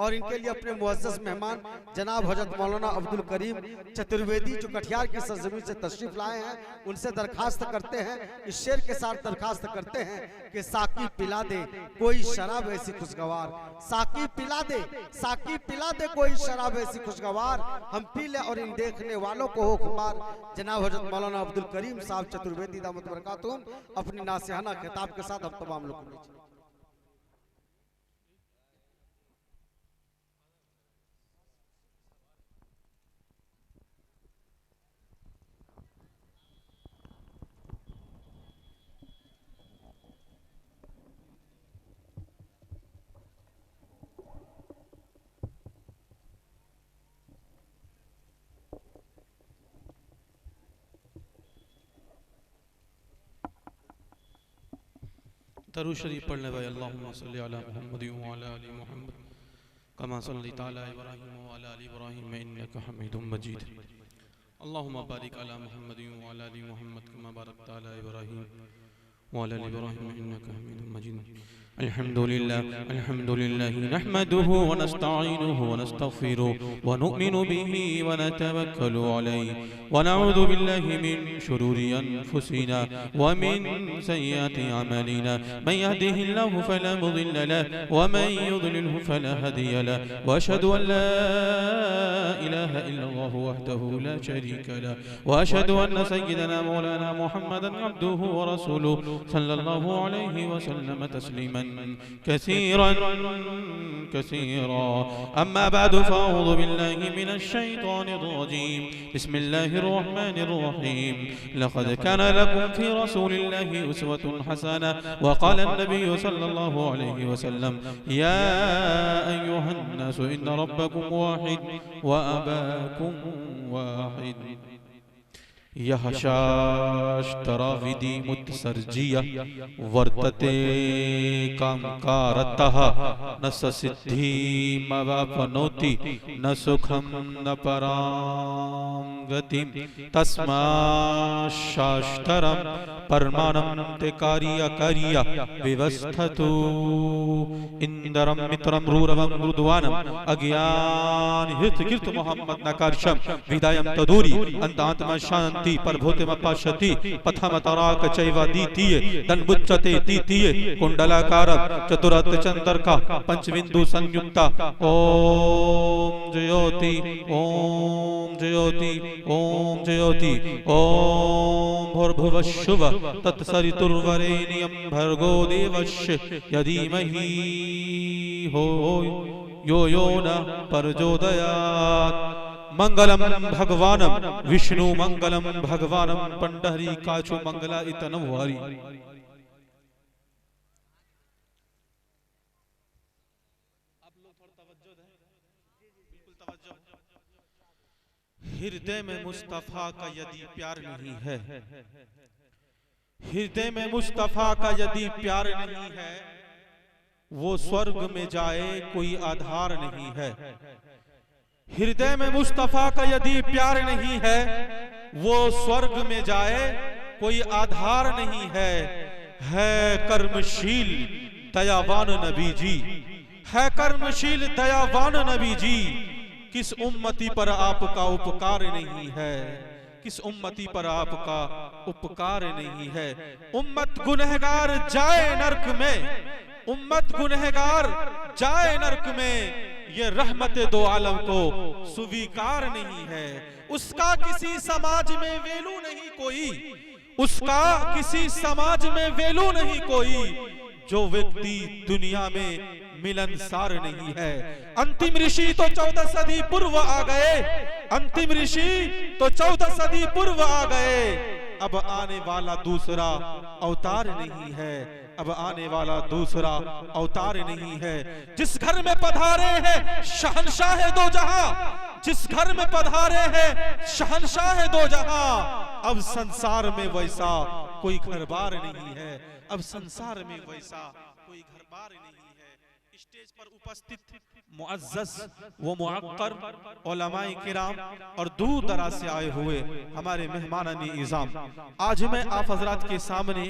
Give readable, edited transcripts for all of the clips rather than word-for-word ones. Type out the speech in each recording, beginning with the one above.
और इनके लिए अपने मुअज़्ज़ज़ मेहमान जनाब हजरत मौलाना अब्दुल करीम चतुर्वेदी जो कटिहार की सरजमीन से तशरीफ लाए हैं, उनसे दरखास्त करते हैं, इस शेर के साथ दरखास्त करते हैं कि साकी पिला दे कोई शराब ऐसी खुशगवार, साकी पिला दे, साकी पिला दे कोई शराब ऐसी खुशगवार, हम पी ले और इन देखने वालों को हो खुमार। जनाब हजरत मौलाना अब्दुल करीम साहब चतुर्वेदी दामत बरकातुहुम अपनी नासिहाना खिताब के साथ हम तमाम लोग दरूद शरीफ पढ़ने वाले अल्लाहुम्मा सल्ली अला मुहम्मद व अला आलि मुहम्मद कमा सल्लैता अला इब्राहीम व अला आलि इब्राहीम इन्नका हमीदुम मजीद। अल्लाहुम्मा बारिक अला मुहम्मद व अला आलि मुहम्मद कमा बारकता अला इब्राहीम व अला आलि इब्राहीम इन्नका हमीदुम मजीद। अल्हम्दुलिल्लाह नहमदुहु व नस्तईनुहु व नस्तगफिरुहु व नु'मिनु बिही व नतवक्कलु अलैहि व नऊज़ु बिल्लाहि मिन शुरूरि अनफुसिना व मिन सय्यिआति अमलिना मन यहदिहिल्लाहु फला मुदिल्ल लहु व मन युद्लिलहु फला हादिय लहु व अशहदु अन ला इलाहा इल्लल्लाहु वहदहु ला शरीका लहु व अशहदु अन्न सय्यिदना मौलाना मुहम्मदन अब्दुहु व रसूलुहु सल्लल्लाहु अलैहि व सल्लम तस्लीमन कसीरन कसीरा। अम्मा बाद फ़अऊज़ु बिल्लाहि मिनश शैतानिर रजीम। बिस्मिल्लाहिर रहमानिर रहीम। लक़द कान लकुम फ़ी रसूलिल्लाहि उस्वतुन हसनह व क़ाला अन्नबिय्यु सल्लल्लाहु अलैहि वसल्लम या अय्युहन नासु इन्न रब्बकुम वाहिद व अबाकुम वाहिद। यह शास्त्राविधि मुत्सर्जिया वर्तते कामकारतः न सिद्धि मवापनोति न सुखम न परां गतिम तस्मात् शास्त्रम परमाणं ते कार्य विवस्थतु इंदरम मित्रम रूरवं मृदुवानम अज्ञान हित कीर्त मोहम्मद नकारशम विदायम तदूरी अंतात्मा शांति परभूतिमपश्यति पथमतराक चैवादीतीये दन्मुच्यते तीतीये कुंडलाकार चतुरथ चंद्रका पंचबिंदु संयुक्ता ओम ज्योति ओम ज्योति ओम ज्योति ओम भूर्भुवस्सुव तत्सवितुर्वरेण्यं भर्गो देवस्य यधीमहि हो यो न प्रचोदयात्। मंगलम भगवानम विष्णु मंगलम भगवानम पंडहरी काचु मंगला इतनम वारी। हृदय में मुस्तफा का यदि प्यार नहीं है, हृदय में मुस्तफा का यदि प्यार नहीं है, वो स्वर्ग में जाए कोई आधार नहीं है। हृदय में मुस्तफा का यदि प्यार नहीं है, वो स्वर्ग में जाए कोई आधार नहीं है। कर्मशील दयावान नबी जी, है कर्मशील दयावान नबी जी, किस उम्मती पर आपका उपकार नहीं है, किस उम्मती पर आपका उपकार नहीं है। उम्मत गुनहगार जाए नरक में, उम्मत गुनहगार जाए नरक में, ये रहमत दो आलम को स्वीकार नहीं है। उसका किसी समाज में वैल्यू नहीं कोई, उसका किसी समाज में वैल्यू नहीं कोई, जो व्यक्ति दुनिया में मिलनसार नहीं है। अंतिम ऋषि तो 14 सदी पूर्व आ गए, अंतिम ऋषि तो 14 सदी पूर्व आ गए। अब आने वाला दूसरा अवतार नहीं है, अब आने वाला दूसरा अवतार नहीं है। जिस घर में पधारे हैं शहंशाह दो जहां, जिस घर में पधारे हैं शहंशाह दो जहां, अब संसार में वैसा कोई घर बार नहीं है, अब संसार में वैसा कोई घर बार नहीं है। स्टेज पर उपस्थित मुअज़्ज़ज़ व मुअक्कर उलमाए किराम और दूर दराज से आए हुए हमारे मेहमानानी इज़ाम, आज मैं आप हजरात के सामने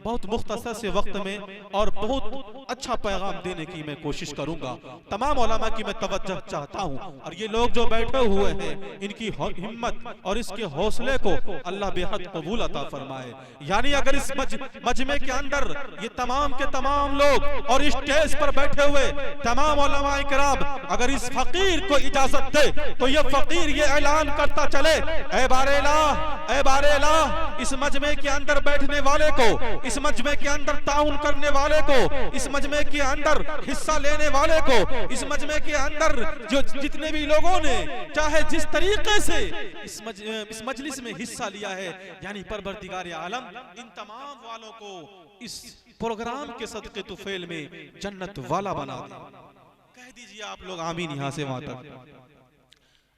बहुत मुख्तसर से वक्त में और बहुत अच्छा पैगाम देने की मैं कोशिश करूंगा। तमाम उलमा की मैं तवज्जो चाहता हूं और ये लोग जो बैठे हुए हैं इनकी हिम्मत और इसके हौसले को अल्लाह बेहद कबूल अता फरमाए। यानी अगर इस मजमे के अंदर ये तमाम के तमाम लोग और स्टेज पर बैठे हुए तमाम उलमाए किराम अगर इस फकीर को इजाजत दे तो ये फकीर ये ऐलान करता चले, ऐ बारे-ए-ला, इस मजमे के अंदर बैठने वाले को, इस मजमे के अंदर ताउन करने वाले को, इस मजमे के अंदर हिस्सा लेने वाले को, इस मजमे के अंदर जो जितने भी लोगों ने चाहे जिस तरीके से इस मजलिस में हिस्सा लिया है, यानी परवरदिगार आलम इन तमाम वालों को इस प्रोग्राम के सदके तुफैल में जन्नत वाला बना दे। कह दीजिए आप लोग आमीन यहां से वहां तक।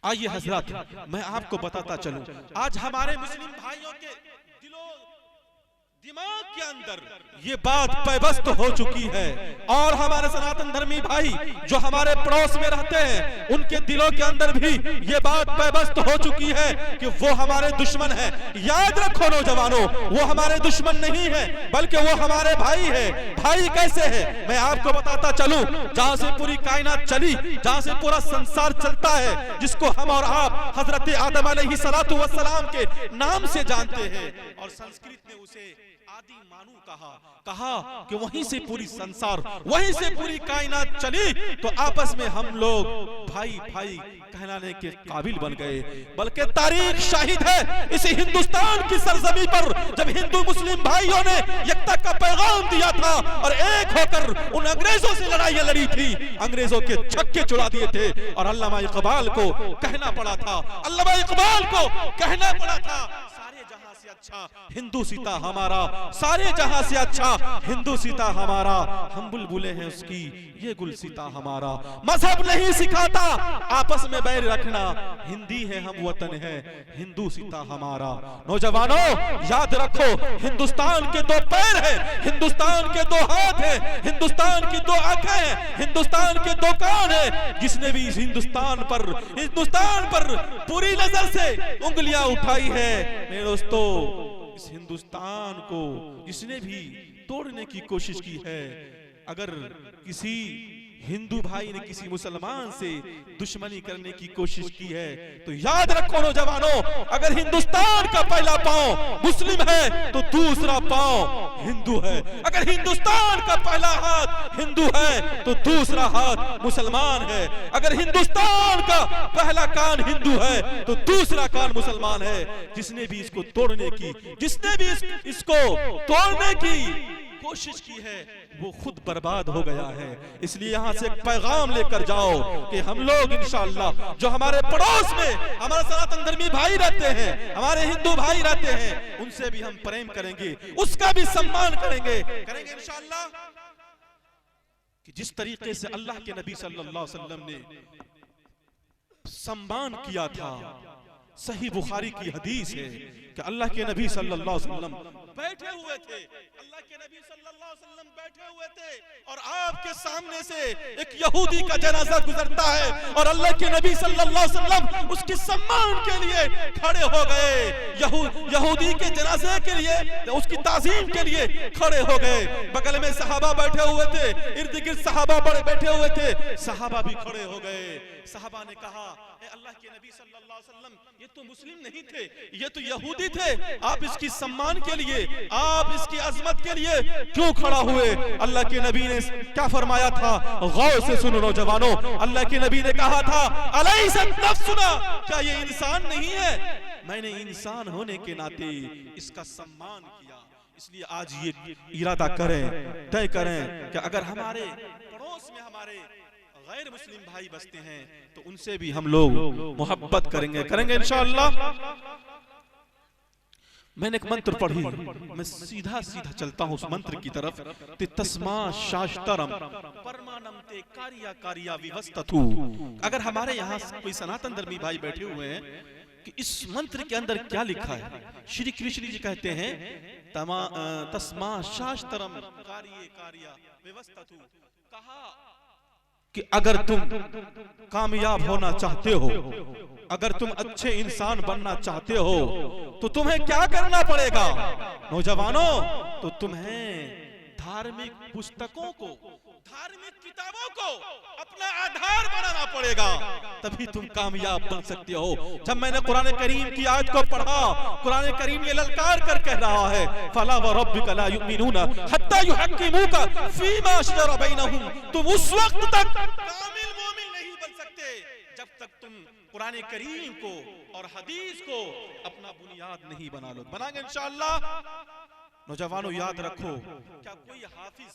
आइए हजरत मैं आपको बताता चलूं, आज हमारे मुस्लिम भाइयों के दिमाग के अंदर ये बात पैबस्त हो चुकी है और हमारे सनातन धर्मी भाई जो हमारे पड़ोस में रहते हैं उनके दिलों के अंदर भी ये बात पैबस्त हो चुकी है कि वो हमारे दुश्मन है। याद रखो नौजवानों, वो हमारे दुश्मन नहीं है बल्कि वो हमारे भाई है। भाई कैसे है मैं आपको बताता चलूं, जहां से पूरी कायनात चली, जहां से पूरा संसार चलता है, जिसको हम और आप हजरत आदम अलैहिस्सलातु वस्सलाम के नाम से जानते हैं और संस्कृत ने उसे आदि मानू कहा कि वहीं से पूरी संसार, वहीं से पूरी कायनात चली तो आपस में हम लोग भाई भाई कहलाने के काबिल बन गए। बल्कि तारीख शाहिद है इस हिंदुस्तान की सरजमी पर जब हिंदू मुस्लिम भाइयों ने एकता का पैगाम दिया था और एक होकर उन अंग्रेजों से लड़ाइयां लड़ी थी, अंग्रेजों के छक्के चुरा दिए थे और अल्लामा इकबाल को कहना पड़ा था, अल्लामा इकबाल को कहना पड़ा था, सारे जहां से अच्छा हिंदू सीता हमारा, सारे जहां से अच्छा हिंदू सीता हमारा, हम बुलबुलें हैं उसकी ये गुल सीता हमारा। मजहब नहीं सिखाता आपस में बैर रखना, हिंदी है हम वतन है हिंदू सीता हमारा। नौजवानों याद रखो, हिंदुस्तान के दो पैर हैं, हिंदुस्तान के दो हाथ हैं, हिंदुस्तान की दो आंखें हैं, हिंदुस्तान के दो कान हैं। जिसने भी इस हिंदुस्तान पर पूरी नजर से उंगलियां उठाई है मेरे दोस्तों, इस हिंदुस्तान को जिसने भी तोड़ने की कोशिश की है, अगर किसी हिंदू भाई ने किसी मुसलमान से दुश्मनी करने की कोशिश की है तो याद रखो नौजवानों, अगर हिंदुस्तान का पहला पांव मुस्लिम है तो दूसरा पांव हिंदू है। अगर हिंदुस्तान का पहला हाथ हिंदू है तो दूसरा हाथ मुसलमान है। अगर हिंदुस्तान का पहला कान हिंदू है तो दूसरा कान मुसलमान है। जिसने भी इसको तोड़ने की, जिसने भी इसको तोड़ने की कोशिश की है वो खुद बर्बाद हो गया है। इसलिए यहाँ से एक पैगाम लेकर जाओ कि हम लोग इंशाअल्लाह जो हमारे पड़ोस में हमारे सनातन धर्मी भाई रहते हैं, हमारे हिंदू भाई रहते हैं, उनसे भी हम प्रेम करेंगे, उसका भी सम्मान करेंगे इंशाअल्लाह। कि जिस तरीके से अल्लाह के नबी सल्लल्लाहु अलैहि वसल्लम ने सम्मान किया था, सही बुखारी की हदीस है कि अल्लाह के नबी सल्लल्लाहु अलैहि वसल्लम बैठे हुए थे, अल्लाह के नबी सल्लल्लाहु अलैहि वसल्लम बैठे हुए थे और आपके सामने से एक यहूदी का जनाजा गुजरता है और अल्लाह के नबी सल्लल्लाहु अलैहि वसल्लम उसके सम्मान के लिए खड़े हो गए। यहूदी के जनाजे के लिए, उसकी ताज़ीम के लिए खड़े हो गए। बगल में सहाबा बैठे हुए थे, इर्द गिर्द सहाबा बैठे हुए थे, सहाबा भी खड़े हो गए। सहाबा ने कहा, अल्लाह के नबी सल्लल्लाहु अलैहि वसल्लम ये तो मुस्लिम नहीं थे, ये तो यहूदी थे, आप इसकी सम्मान के लिए, आप इसकी अजमत के लिए क्यों खड़ा हुए? अल्लाह के नबी ने क्या फरमाया था? गौर से सुनो नौजवानों, अल्लाह के नबी ने कहा था, अलैसत नफ्सुना, क्या ये इंसान नहीं है? मैंने इंसान होने के नाते इसका सम्मान किया। इसलिए आज ये इरादा करें, तय करें कि अगर हमारे पड़ोस में हमारे गैर मुस्लिम भाई बसते हैं तो उनसे भी हम लोग मोहब्बत करेंगे इंशाअल्लाह। मैंने एक मंत्र पढ़ी, मैं सीधा चलता हूँ उस मंत्र की तरफ। तस्मा शास्त्रम परमानम ते कारिया कारिया विवस्ततु। अगर हमारे यहाँ कोई सनातन धर्मी भाई बैठे हुए हैं कि इस मंत्र के अंदर क्या लिखा है, श्री कृष्ण जी कहते हैं तस्मा शास्त्रम कारिये कारिया विवस्ततु, कहा कि अगर तुम कामयाब होना चाहते हो, अगर तुम अच्छे इंसान बनना चाहते हो तो तुम्हें क्या करना पड़ेगा नौजवानों? तो तुम्हें धार्मिक पुस्तकों को, धार्मिक किताबों को अपना आधार बनाना पड़ेगा, तभी तुम कामयाब बन सकते हो। जब मैंने कुरान करीम की आयत को पढ़ा, कुरान करीम ये ललकार कर कह रहा है, फला व रब्बिका ला युमिनूना हत्ता युहक्किमूका फीमा शजरा बैनहुम, तुम उस वक्त तक कामिल मोमिन नहीं बन सकते जब तक तुम कुरान करीम को और हदीस को अपना बुनियाद नहीं बना लो। बनाएंगे इंशाअल्लाह। नौजवानों याद रखो, क्या कोई हाफिज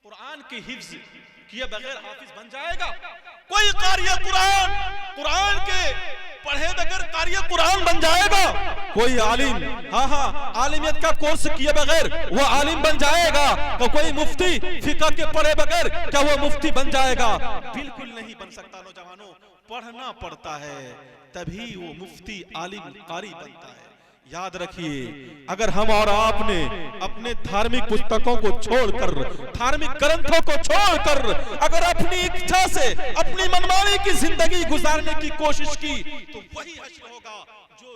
कुरान की हिफ्ज किए बगैर हाफिज बन जाएगा? कोई कारिया कुरान, कुरान के पढ़े बगैर कारिया कुरान बन जाएगा? कोई आलिम, हाँ आलिमियत का कोर्स किए बगैर वो आलिम बन जाएगा? तो कोई मुफ्ती फिक़ह के पढ़े बगैर क्या वो मुफ्ती बन जाएगा? बिल्कुल नहीं बन सकता। नौजवानों, पढ़ना पड़ता है तभी वो मुफ्ती आलिम कारी बनता है। याद रखिए, अगर हम और आपने अपने धार्मिक पुस्तकों को छोड़कर, धार्मिक ग्रंथों को छोड़कर अगर अपनी इच्छा से अपनी मनमानी की जिंदगी गुजारने की कोशिश की तो वही हश्र होगा जो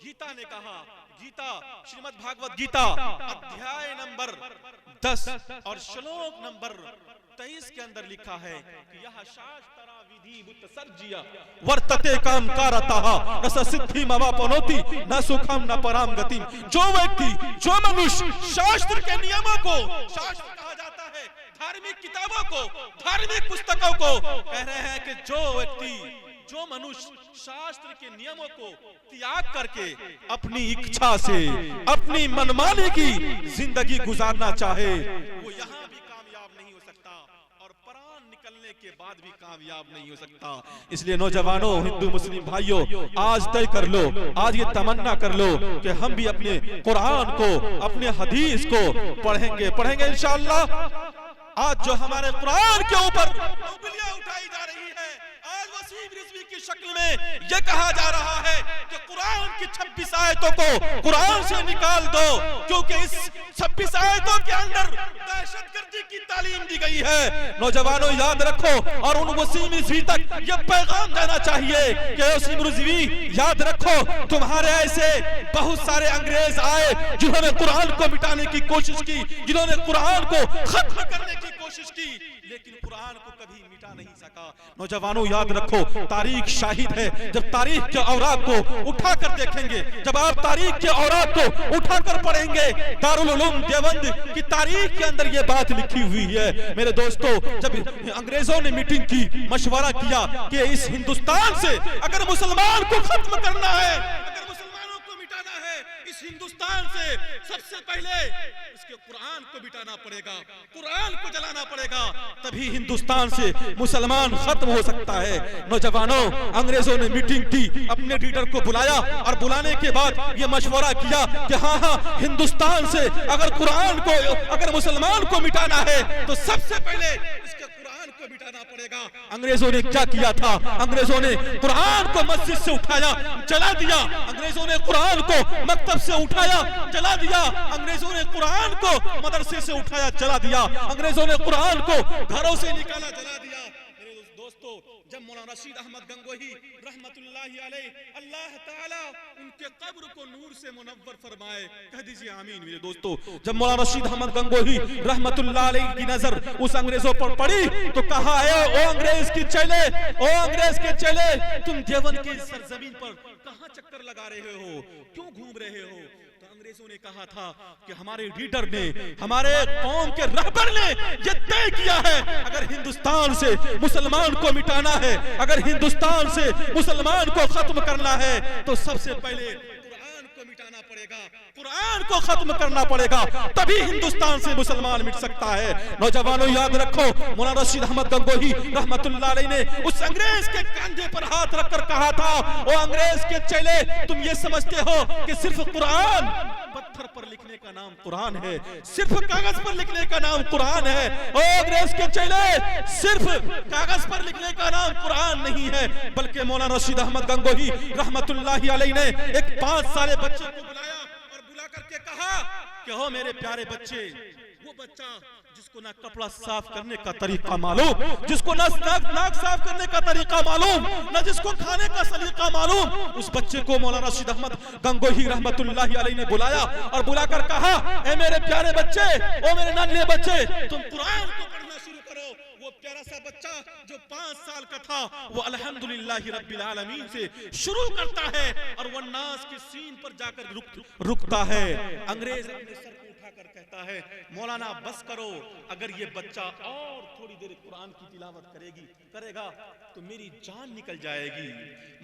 गीता ने कहा। गीता, श्रीमद् भागवत गीता अध्याय नंबर 10 और श्लोक नंबर 23 के अंदर लिखा है कि यह शास्त्रा विधि मुत्सर्जिया वर्तते काम कारतः रस सिद्धि मवापनोति न सुखम न पराम गतिम। जो व्यक्ति, जो मनुष्य शास्त्र के नियमों को, शास्त्र कहा जाता है धार्मिक किताबों को, धार्मिक पुस्तकों को, कह रहे हैं कि जो व्यक्ति, जो मनुष्य शास्त्र के नियमों को त्याग करके अपनी इच्छा से अपनी मनमानी की जिंदगी गुजारना चाहे वो यहाँ भी कामयाब नहीं हो सकता और प्राण निकलने के बाद भी कामयाब नहीं हो सकता। इसलिए नौजवानों, हिंदू मुस्लिम भाइयों, आज तय कर लो, आज ये तमन्ना कर लो कि हम भी अपने कुरान को, अपने हदीस को पढ़ेंगे इंशाअल्लाह। आज जो हमारे कुरान के ऊपर उंगलियां उठाई जा रही है, आज वसीम रिजवी की शक्ल में यह कहा जा रहा है कि कुरान की 26 आयतों को कुरान से निकाल दो, क्योंकि इस 26 आयतों के अंदर दहशतगर्दी की तालीम दी गई है। नौजवानों याद रखो, और उन वसीम रिजवी तक यह पैगाम देना चाहिए कि वसीम रिजवी याद रखो, तुम्हारे ऐसे बहुत सारे अंग्रेज आए जिन्होंने कुरान को मिटाने की कोशिश की, जिन्होंने कुरान को खत्म करने की कोशिश की, लेकिन कुरान को कभी मिटा नहीं सका। नौजवानों याद रखो, तारीख शाहिद है। जब तारीख के औराक को उठाकर देखेंगे, जब आप तारीख के औराक को उठाकर पढ़ेंगे, दारुल उलूम देवबंद की तारीख के अंदर ये बात लिखी हुई है। मेरे दोस्तों, जब अंग्रेजों ने मीटिंग की, मशवरा किया कि इस हिंदुस्तान से अगर मुसलमान को खत्म करना है, अगर मुसलमानों को मिटाना है इस हिंदुस्तान से, सबसे पहले इसके कुरान को मिटाना पड़ेगा, कुरान को जलाना पड़ेगा, तभी हिंदुस्तान से मुसलमान खत्म हो सकता है। नौजवानों, अंग्रेजों ने मीटिंग की, अपने लीडर को बुलाया और बुलाने के बाद ये मशवरा किया कि हाँ हिंदुस्तान से अगर कुरान को, अगर मुसलमान को मिटाना है तो सबसे पहले इसके कुरान को मिटाना पड़ेगा। अंग्रेजों ने क्या किया था? अंग्रेजों ने कुरान को मस्जिद से उठाया, जला दिया। अंग्रेजों ने कुरान को मकतब से उठाया, जला दिया। अंग्रेजों ने कुरान को मदरसे से उठाया, जला दिया। अंग्रेजों ने कुरान को घरों से निकाला, जला दिया। मेरे दोस्तों, जब मौलाना रशीद अहमद गंगोही रहमतुल्लाहि अलैह, अल्लाह ताला उनके कब्र को नूर से मुनव्वर फरमाए, कह दीजिए आमीन। मेरे दोस्तों, जब मौलाना रशीद अहमद गंगोही रहमतुल्लाह अलैह की नजर उस अंग्रेजों पर पड़ी तो कहा, ओ अंग्रेज के चेले, ओ अंग्रेज के चेले, तुम देवबंद की सरजमीन पर कहां चक्कर लगा रहे हो, क्यों घूम रहे हो? तो अंग्रेजों ने कहा था कि हमारे लीडर ने, हमारे कौम के रहबर ने यह तय किया है, अगर हिंदुस्तान से मुसलमान को मिटाना है, अगर हिंदुस्तान से मुसलमान को खत्म करना है तो सबसे पहले कुरान को मिटाना पड़ेगा, कुरान को खत्म करना पड़ेगा, तभी हिंदुस्तान से मुसलमान मिट सकता है। नौजवानों याद रखो, मौलाना रशीद अहमद गंगोही रहमतुल्लाह अलैह ने उस अंग्रेज के कंधे पर हाथ रखकर कहा था, ओ अंग्रेज के चेले, तुम ये समझते हो कि सिर्फ कुरान, पत्थर पर लिखने का नाम कुरान है, सिर्फ कागज पर लिखने का नाम कुरान है? ओ अंग्रेज के चेले, सिर्फ कागज पर लिखने का नाम कुरान नहीं है, बल्कि मौलाना रशीद अहमद गंगोही रहमतुल्लाह अलैह ने एक 5 साल बच्चे को बुलाया और बुला करके कहा कि हो मेरे प्यारे बच्चे, वो बच्चा जिसको जिसको ना कपड़ा साफ करने का तरीका मालूम, जिसको ना नाक साफ करने का तरीका मालूम, ना जिसको खाने का सलीका मालूम, उस बच्चे को मौलाना रशीद अहमद गंगोही रहमतुल्लाहि अलैहि ने बुलाया और बुलाकर कहा, ए मेरे प्यारे बच्चे, ओ मेरे नन्हे बच्चे, तुम कुरान को पढ़ना शुरू करो। वो प्यारा सा बच्चा जो 5 साल का था, वो अल्हम्दुलिल्लाहि रब्बिल आलमीन से शुरू करता है और वो नास की सीन पर जाकर रुकता है। अंग्रेज अपने सर को उठाकर कहता है, मौलाना बस करो, अगर ये बच्चा और थोड़ी देर कुरान की तिलावत करेगा तो मेरी जान निकल जाएगी।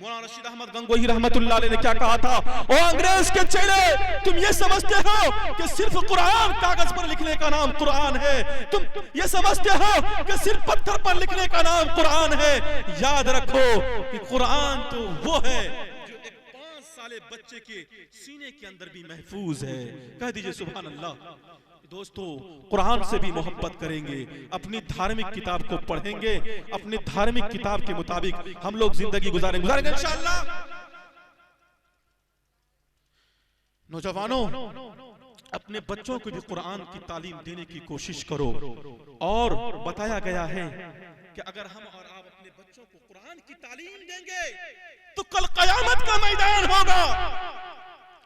मौलाना रशीद अहमद गंगोही रहमतुल्लाह अलैहि ने क्या कहा था, ओ अंग्रेज के चेले, तुम ये समझते हो कि सिर्फ कुरान कागज पर लिखने का नाम कुरान है, तुम ये समझते हो कि सिर्फ पत्थर पर लिखने का नाम कुरान है। याद रखो कि कुरान तो वो है जो एक 5 साले बच्चे के सीने के अंदर भी महफूज है। कह दीजिए सुभान अल्लाह। दोस्तों, कुरान से भी मोहब्बत करेंगे, अपनी धार्मिक किताब को पढ़ेंगे, अपनी धार्मिक किताब के मुताबिक हम लोग जिंदगी गुजारेंगे इंशाअल्लाह। नौजवानों, अपने बच्चों को भी कुरान की तालीम देने की कोशिश करो। और बताया गया है कि अगर हम और आप अपने बच्चों को कुरान की तालीम देंगे तो कल कयामत का मैदान होगा,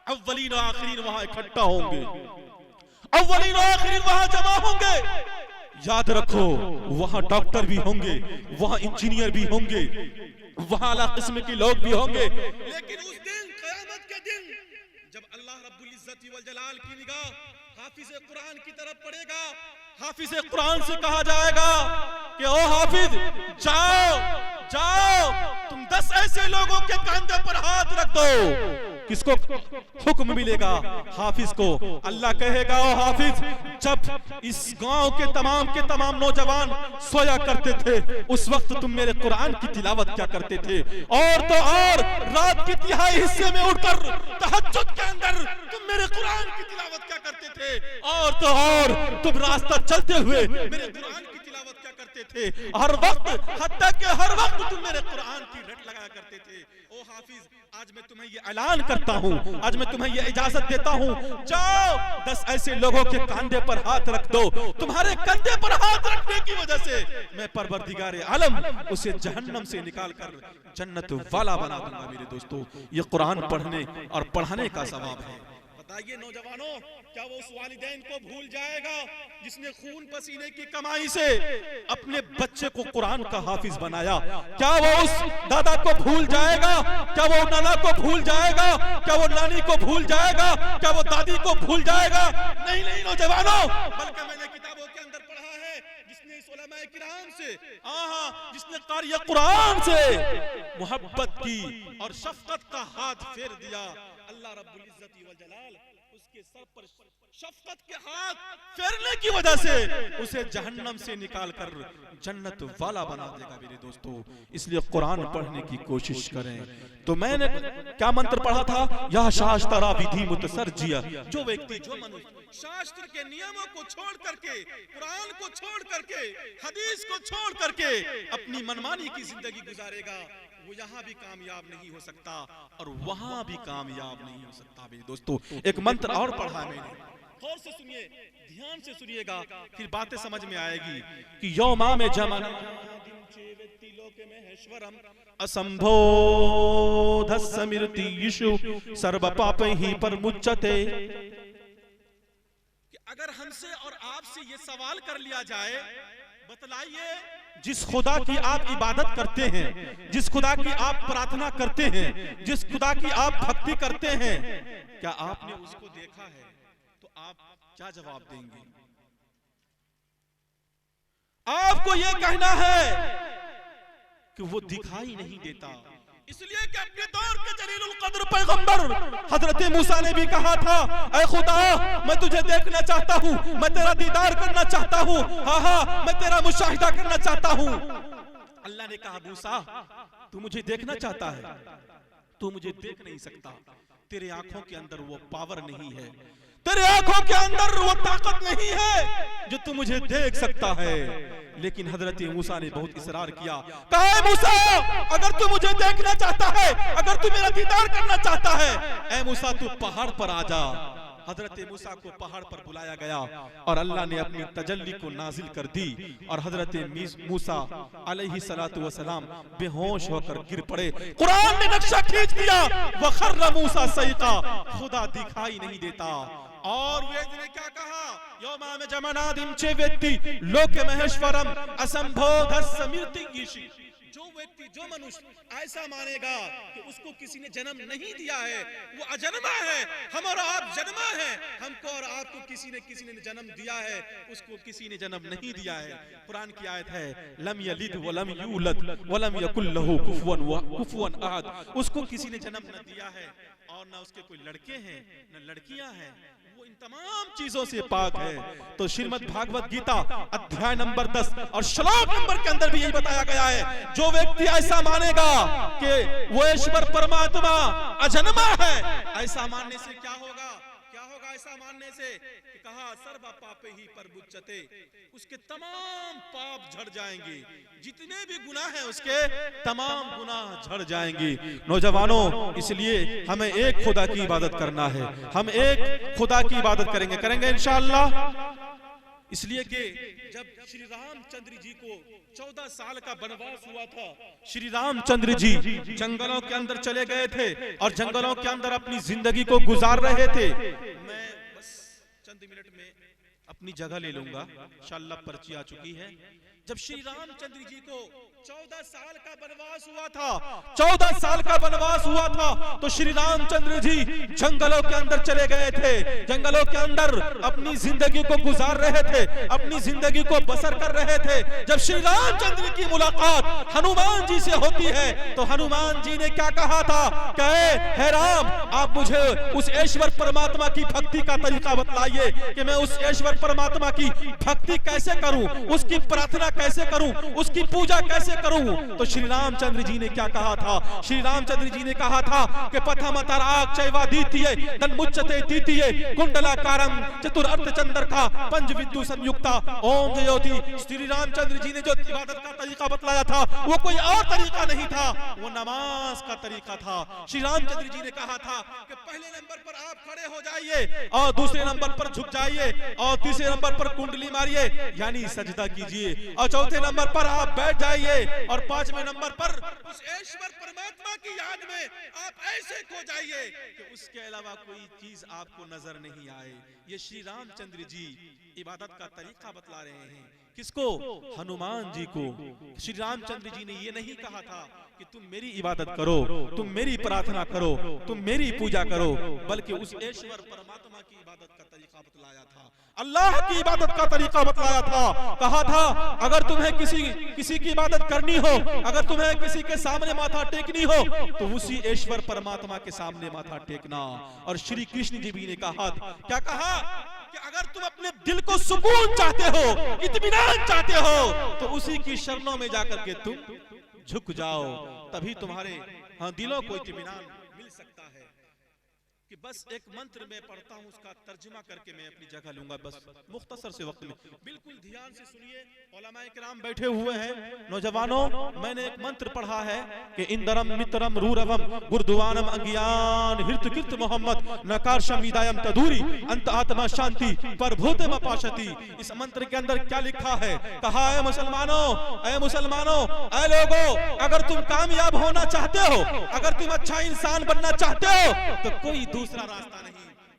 अव्वलीन और आखिरीन वहां इकट्ठा होंगे, अव्वलीन और आखिरीन वहां जमा होंगे। याद रखो, वहां डॉक्टर भी होंगे, वहां इंजीनियर भी होंगे, वहां अला किस्म के लोग भी होंगे। लेकिन उस दिन, कयामत के दिन, जब अल्लाह रब्बुल इज्जत वल जलाल की निगाह हाफिज कुरान की तरफ पड़ेगा, हाफिज कुरान से कहा जाएगा कि ओ हाफिज, जाओ तुम 10 ऐसे लोगों के कंधे पर हाथ रख दो। किसको हुक्म मिलेगा? हाफिज को। अल्लाह कहेगा, ओ हाफिज, जब इस गांव के तमाम नौजवान सोया करते थे, उस वक्त तुम मेरे कुरान की तिलावत क्या करते थे? और तो और रात की तिहाई हिस्से में उठकर तहज्जुद के अंदर तुम मेरे कुरान की तिलावत क्या करते थे? और तो और तुम रास्ता चलते हुए मेरे कुरान की तिलावत क्या करते थे? हर वक्त, हत्ता के हर वक्त तुम मेरे कुरान की रट लगाया करते थे। ओ हाफिज, आज मैं तुम्हें ये ऐलान करता हूँ, आज मैं तुम्हें ये इजाजत देता हूँ, जाओ 10 ऐसे लोगों के कंधे पर हाथ रख दो। तुम्हारे कंधे पर हाथ रखने की वजह से मैं परवरदिगार आलम उसे जहन्नम से निकाल कर जन्नत वाला बना दूंगा। मेरे दोस्तों, ये कुरान पढ़ने और पढ़ाने का सवाब है। बताइए नौजवानों, क्या वो उस वालिदैन को भूल जाएगा जिसने खून पसीने की कमाई से अपने बच्चे को कुरान का हाफिज बनाया? क्या वो उस दादा को भूल जाएगा? क्या वो नाना को भूल जाएगा? क्या वो नानी को भूल जाएगा? क्या वो दादी को भूल जाएगा? नहीं नौजवानों, बल्कि मैंने किताबों के अंदर पढ़ा है, जिसने इस उलमाए किराम से, जिसने कारी कुरान से मोहब्बत की और शफकत का हाथ फेर दिया, अल्लाह रब्बुल इज्जत वल जलाल उसके सर पर शफकत के हाथ फेरने की वजह से उसे जहन्नम से निकाल कर जन्नत वाला बना देगा। मेरे दोस्तों, इसलिए कुरान पढ़ने की कोशिश करें। तो मैंने क्या मंत्र पढ़ा था? या शास्त्रा विधि मुतसर्जिया, जो व्यक्ति, जो मनुष्य शास्त्र के नियमों को छोड़ करके, कुरान को छोड़ करके, हदीस को छोड़ करके अपनी मनमानी की जिंदगी गुजारेगा, वो यहाँ भी कामयाब नहीं हो सकता और वहां भी कामयाब नहीं हो सकता। मेरे दोस्तों, एक मंत्र और पढ़ा है मैंने, गौर से सुनिए, ध्यान से सुनिएगा, फिर बातें समझ में आएगी कि यौमा में जमन असंभोधस्मृति यीशु सर्व पापैहि परमुच्यते। अगर हमसे और आपसे ये सवाल कर लिया जाए, बतलाइए, जिस खुदा की आप इबादत करते हैं, जिस खुदा की आप प्रार्थना करते हैं, जिस खुदा की आप भक्ति करते हैं, क्या आपने उसको देखा है? तो आप क्या जवाब देंगे? आपको यह कहना है कि वो दिखाई नहीं देता, इसलिए कि अपने दौर के जलीलुल कद्र पैगंबर हजरत मूसा ने भी कहा था, ऐ खुदा, मैं तुझे देखना चाहता हूँ, मैं तेरा दीदार करना चाहता हूँ, हाँ मैं तेरा मुशाहिदा करना चाहता हूँ। अल्लाह ने कहा, मूसा, तू मुझे देखना चाहता है, तू मुझे देख नहीं सकता, तेरे आंखों के अंदर वो पावर नहीं है, तेरे आंखों के अंदर वो ताकत नहीं है जो तू मुझे देख सकता है। लेकिन हजरत मूसा ने बहुत इसरार किया, कहा, मूसा, अगर तू मुझे देखना चाहता है, अगर तू मेरा दीदार करना चाहता है, ऐ मूसा तू पहाड़ पर आ जा। हजरत मूसा को पहाड़ पर बुलाया गया और अल्लाह ने अपनी तजल्ली को नाजिल कर दी और हजरत मूसा अलैहिस्सलातु वस्सलाम बेहोश होकर गिर पड़े। कुरान ने नक्शा खींच दिया, वखर्र मूसा सईका, खुदा दिखाई नहीं देता। और वेद ने क्या कहा, योमा में जमनादिम चे व्यक्ति लोके महेश्वरम असंभोध समिति ईशी। जो व्यक्ति, जो मनुष्य ऐसा मानेगा कि उसको किसी ने जन्म नहीं दिया है, वो अजन्मा है, हम और आप जन्मा है, हमको और आपको किसी ने जन्म दिया है, उसको किसी ने जन्म नहीं दिया है। कुरान की आयत है, लम यलिद वलम यूलद वलम यकुल लहू कुफुवन अहद, उसको किसी ने जन्म न दिया है और न उसके कोई लड़के हैं न लड़कियां हैं, वो इन तमाम चीजों से पाक है। तो श्रीमद् भागवत गीता अध्याय नंबर 10 और श्लोक नंबर के अंदर भी यही बताया गया है, जो व्यक्ति ऐसा मानेगा कि वो ईश्वर परमात्मा अजन्मा है, ऐसा मानने से क्या होगा, ऐसा मानने से कि कहा सर्व पापे ही परमुच्यते, उसके तमाम पाप झड़ जाएंगे, जितने भी गुनाह हैं उसके तमाम गुनाह झड़ जाएंगे। नौजवानों, इसलिए हमें एक खुदा की इबादत करना है, हम एक खुदा की इबादत करेंगे इंशाअल्लाह। इसलिए कि जब श्री रामचंद्र जी को 14 साल का वनवास हुआ था, श्री रामचंद्र जी जंगलों के अंदर चले गए थे और जंगलों के अंदर अपनी जिंदगी को गुजार रहे थे। मैं बस चंद मिनट में अपनी जगह ले लूंगा, इंशाअल्लाह पर्ची आ चुकी है। जब श्री रामचंद्र जी को 14 साल का वनवास हुआ था, 14 साल का वनवास हुआ था, तो श्री रामचंद्र जी जंगलों के अंदर चले गए थे, जंगलों के अंदर अपनी जिंदगी को गुजार रहे थे, अपनी जिंदगी को बसर कर रहे थे। जब श्री रामचंद्र की मुलाकात हनुमान जी से होती है, तो हनुमान जी ने क्या कहा था, कहे हे राम, आप मुझे उस ईश्वर परमात्मा की भक्ति का तरीका बतलाइए कि मैं उस ईश्वर परमात्मा की भक्ति कैसे करूं, उसकी प्रार्थना कैसे करूं, उसकी पूजा कैसे करूं। तो श्री रामचंद्र जी ने क्या कहा था, श्री रामचंद्र जी ने कहा था कि पथमतराग चैवादीतिये तन्मुच्यते तीतिये कुंडलाकारं चतुरर्थ चंद्रका पंचविद्यु संयुक्ता ओम जयोति। श्री रामचंद्र जी ने जो इबादत का तरीका बतलाया था, वो कोई और तरीका नहीं था, वो नमाज का तरीका था। श्री रामचंद्र जी ने कहा था कि पहले नंबर पर आप खड़े हो जाइए और दूसरे नंबर पर झुक जाइए और तीसरे नंबर पर कुंडली मारिए यानी सजदा कीजिए और चौथे नंबर पर आप बैठ जाइए और पांचवें नंबर पर उस ईश्वर परमात्मा की याद में आप ऐसे खो जाइए कि उसके अलावा कोई चीज आपको नजर नहीं आए। ये श्री रामचंद्र जी इबादत का तरीका बतला रहे हैं। किसको? हनुमान जी को। श्री रामचंद्र जी ने ये नहीं कहा था कि तुम मेरी इबादत करो, तुम मेरी प्रार्थना करो, तुम मेरी पूजा करो, बल्कि उस ईश्वर परमात्मा की इबादत का तरीका बतलाया था, अल्लाह की इबादत का तरीका बतलाया था। कहा था अगर तुम्हें किसी की इबादत करनी हो, अगर तुम्हें किसी के सामने माथा टेकनी हो, तो उसी ईश्वर परमात्मा के सामने माथा टेकना। और श्री कृष्ण जी भी ने कहा, क्या कहा कि अगर तुम अपने दिल को सुकून चाहते हो, इत्मीनान चाहते हो, तो उसी की शरणों में जाकर के तुम झुक जाओ, तभी तुम्हारे दिलों को इत्मीनान मिल सकता है। कि बस एक मंत्र में पढ़ता हूं, उसका तर्जुमा करके मैं अपनी जगह लूंगा, बस मुख्तसर से वक्त में। बिल्कुल ध्यान से सुनिए, उलमाए किराम बैठे हुए हैं। नौजवानों, मैंने एक मंत्र पढ़ा है कि इंदरम मित्रम रूरवम गुरदुआनम अज्ञान हिर्तकृत मोहम्मद नकारशम विदायम तदूरी अंत आत्मा शांति परभूतम पाशति। इस मंत्र के अंदर क्या लिखा है? कहा है मुसलमानों, ऐ मुसलमानों, ऐ लोगों, अगर तुम कामयाब होना चाहते हो, अगर तुम अच्छा इंसान बनना चाहते हो, तो कोई दूसरा रास्ता नहीं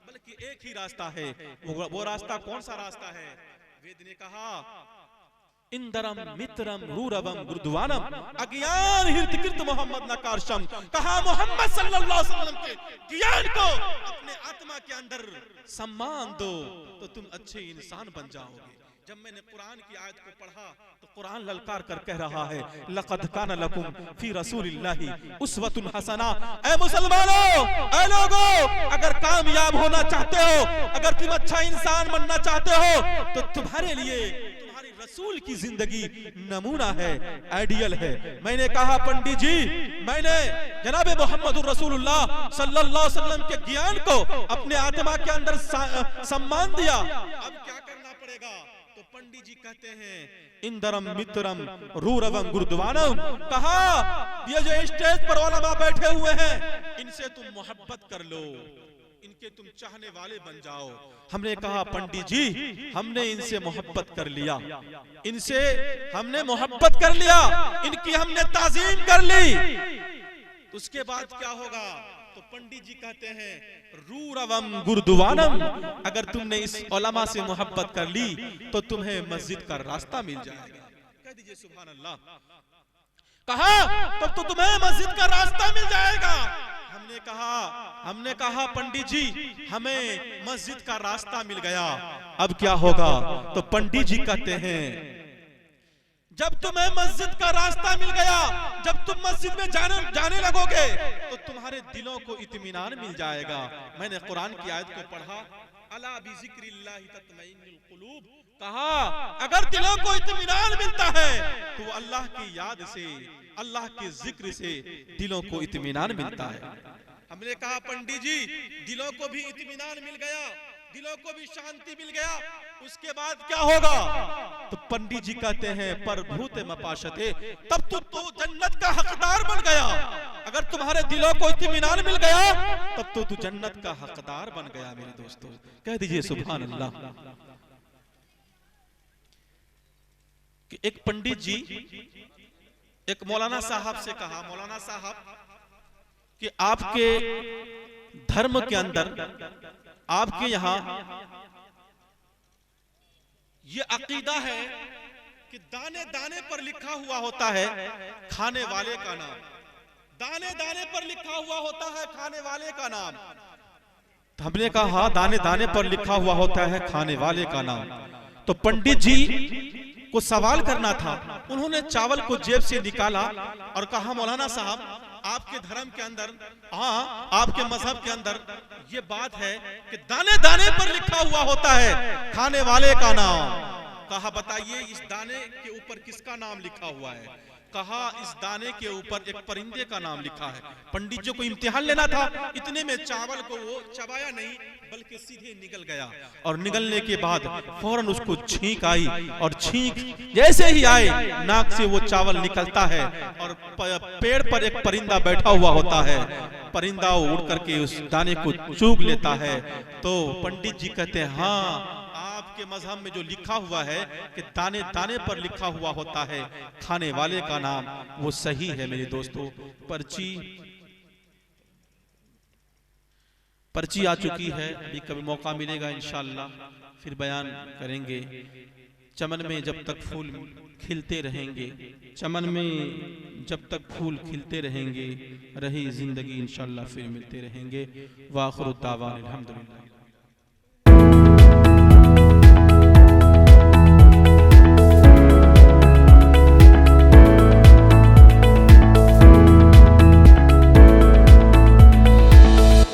बल्कि एक ही रास्ता है। वो रास्ता कौन सा रास्ता है? वेद ने कहा इंदरम मित्रम रूरवम गुरुद्वानम अज्ञान हिर्तकृत मोहम्मद नकारशम। कहा मोहम्मद सल्लल्लाहु अलैहि वसल्लम के ज्ञान को अपने आत्मा के अंदर सम्मान दो तो तुम अच्छे इंसान बन जाओगे। जब मैंने कुरान की आयत को पढ़ा तो कुरान ललकार कर कह रहा है लक़द कान लकुम फी रसूलिल्लाहि उस्वतुन हसना। ऐ मुसलमानों, ऐ लोगों, अगर कामयाब होना चाहते हो, अगर तुम अच्छा इंसान बनना चाहते हो, तो तुम्हारे लिए तुम्हारी रसूल की जिंदगी नमूना है, आइडियल है। मैंने कहा पंडित जी, मैंने जनाब मोहम्मद रसूलुल्लाह सल्लल्लाहु अलैहि वसल्लम के ज्ञान को अपने आत्मा के अंदर सम्मान दिया, अब क्या करना पड़ेगा? तो पंडित जी कहते हैं इंदरम मित्रम रूरवम गुरुद्वानम। कहा ये जो स्टेज पर उलमा बैठे हुए हैं, इनसे तुम मोहब्बत कर लो, इनके तुम चाहने वाले बन जाओ। हमने कहा पंडित जी हमने इनसे मोहब्बत कर लिया, इनसे हमने मोहब्बत कर लिया, इनकी हमने ताजीम कर ली, उसके बाद क्या होगा? तो पंडित जी कहते हैं रूरवम गुरुद्वानम, अगर तुमने इस उलमा से मोहब्बत कर ली तो तुम्हें मस्जिद का रास्ता मिल जाएगा। कह दीजिए सुभान अल्लाह। कहा तब तो तुम्हें मस्जिद का रास्ता मिल जाएगा। हमने कहा पंडित जी हमें मस्जिद का रास्ता मिल गया, अब क्या होगा? तो पंडित जी कहते हैं जब तुम्हें मस्जिद का रास्ता मिल गया, जब तुम मस्जिद में जाने लगोगे तो तुम्हारे दिलों को इत्मीनान मिल जाएगा। मैंने कुरान की आयत को पढ़ा, अला बिज़िक्रिल्लाहि तत्मइन्नुल कुलूब, कहा अगर दिलों को इत्मीनान मिलता है तो अल्लाह की याद से, अल्लाह के जिक्र से दिलों को इत्मीनान मिलता है। हमने कहा पंडित जी दिलों को भी इत्मीनान मिल गया, दिलों को भी शांति मिल गया, उसके बाद क्या होगा? तो पंडित जी कहते हैं पर भूत मपाशते, तब तो जन्नत का हकदार बन गया। अगर तुम्हारे दिलों को इत्मीनान मिल गया तब तो तू जन्नत का हकदार बन गया। मेरे दोस्तों कह दीजिए सुभान अल्लाह। कि एक पंडित जी एक मौलाना साहब से कहा, मौलाना साहब कि आपके धर्म के अंदर, आपके यहाँ ये अकीदा है कि दाने दाने पर लिखा हुआ होता है खाने वाले का नाम, दाने दाने पर लिखा हुआ होता है खाने वाले का नाम। तो हमने कहा हाँ दाने दाने पर लिखा हुआ होता है खाने वाले का नाम। तो पंडित जी को सवाल करना था, उन्होंने चावल को जेब से निकाला और कहा मौलाना साहब आपके धर्म के अंदर, हाँ आपके मजहब के अंदर ये बात है कि दाने दाने पर लिखा हुआ होता है खाने वाले का नाम। कहा बताइए इस दाने के ऊपर किसका नाम लिखा हुआ है? कहा इस दाने के ऊपर एक परिंदे का नाम लिखा है। पंडित जी को इम्तिहान लेना था, इतने में चावल को वो चबाया नहीं बल्कि सीधे निगल गया, और निगलने के बाद फौरन उसको छींक आई, और छींक जैसे ही आए नाक से वो चावल निकलता है और पेड़ पर एक परिंदा बैठा हुआ होता है, परिंदा उड़ करके उस दाने को चूग लेता है। तो पंडित जी कहते हैं हाँ आपके मजहब में जो लिखा हुआ है कि दाने दाने पर लिखा हुआ होता है खाने वाले का नाम, वो सही है। मेरे दोस्तों पर्ची आ चुकी है, अभी कभी मौका मिलेगा इंशाअल्लाह फिर बयान करेंगे। चमन में जब तक फूल खिलते रहेंगे, चमन में जब तक फूल खिलते रहेंगे, रही जिंदगी इंशाअल्लाह फिर मिलते रहेंगे। वाखिरु दावाना अल्हम्दुलिल्लाह।